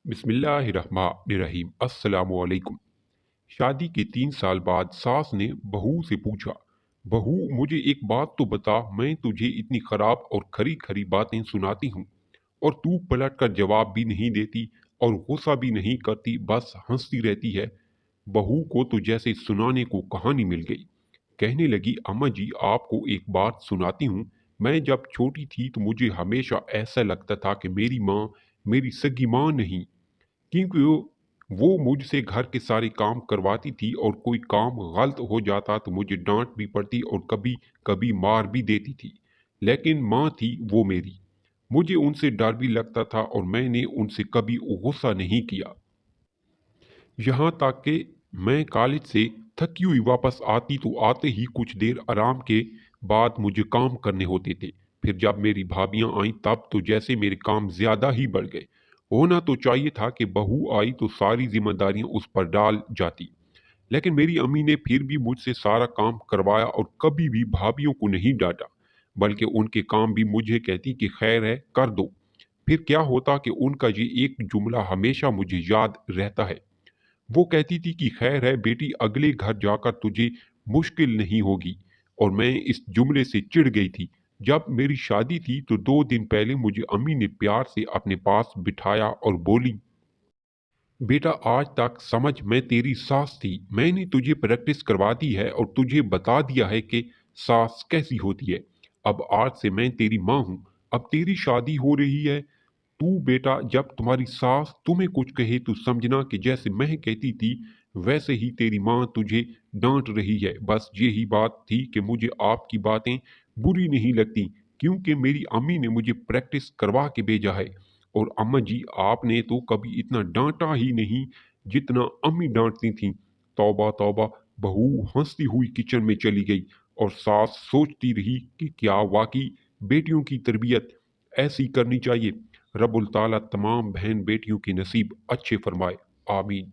بسم اللہ الرحمن الرحیم السلام علیکم۔ شادی کے 3 سال بعد ساس نے بہو سے پوچھا، بہو مجھے ایک بات تو بتا، میں تجھے اتنی خراب اور کھری کھری باتیں سناتی ہوں اور تو پلٹ کر جواب بھی نہیں دیتی اور غصہ بھی نہیں کرتی، بس ہنستی رہتی ہے۔ بہو کو تو جیسے سنانے کو کہانی مل گئی۔ کہنے لگی، اماں جی آپ کو ایک بات سناتی ہوں۔ میں جب چھوٹی تھی تو مجھے ہمیشہ ایسا لگتا تھا کہ میری ماں میری سگی ماں نہیں، کیونکہ وہ مجھ سے گھر کے سارے کام کرواتی تھی اور کوئی کام غلط ہو جاتا تو مجھے ڈانٹ بھی پڑتی اور کبھی کبھی مار بھی دیتی تھی، لیکن ماں تھی وہ میری۔ مجھے ان سے ڈر بھی لگتا تھا اور میں نے ان سے کبھی غصہ نہیں کیا۔ یہاں تک کہ میں کالج سے تھکی ہوئی واپس آتی تو آتے ہی کچھ دیر آرام کے بعد مجھے کام کرنے ہوتے تھے۔ پھر جب میری بھابیاں آئیں تب تو جیسے میرے کام زیادہ ہی بڑھ گئے۔ ہونا تو چاہیے تھا کہ بہو آئی تو ساری ذمہ داریاں اس پر ڈال جاتی، لیکن میری امی نے پھر بھی مجھ سے سارا کام کروایا اور کبھی بھی بھابیوں کو نہیں ڈانٹا، بلکہ ان کے کام بھی مجھے کہتی کہ خیر ہے کر دو۔ پھر کیا ہوتا کہ ان کا یہ ایک جملہ ہمیشہ مجھے یاد رہتا ہے۔ وہ کہتی تھی کہ خیر ہے بیٹی، اگلے گھر جا کر تجھے مشکل نہیں ہوگی، اور میں اس جملے سے چڑ گئی تھی۔ جب میری شادی تھی تو 2 دن پہلے مجھے امی نے پیار سے اپنے پاس بٹھایا اور بولی، بیٹا آج تک سمجھ میں تیری ساس تھی، میں نے تجھے پریکٹس کروا دی ہے اور تجھے بتا دیا ہے کہ ساس کیسی ہوتی ہے۔ اب آج سے میں تیری ماں ہوں، اب تیری شادی ہو رہی ہے تو بیٹا جب تمہاری ساس تمہیں کچھ کہے تو سمجھنا کہ جیسے میں کہتی تھی ویسے ہی تیری ماں تجھے ڈانٹ رہی ہے۔ بس یہی بات تھی کہ مجھے آپ کی باتیں بری نہیں لگتی، کیونکہ میری امی نے مجھے پریکٹس کروا کے بھیجا ہے، اور اماں جی آپ نے تو کبھی اتنا ڈانٹا ہی نہیں جتنا امی ڈانٹتی تھیں۔ توبہ توبہ۔ بہو ہنستی ہوئی کچن میں چلی گئی اور ساس سوچتی رہی کہ کیا واقعی بیٹیوں کی تربیت ایسی کرنی چاہیے۔ رب التعالی تمام بہن بیٹیوں کے نصیب اچھے فرمائے، آمین۔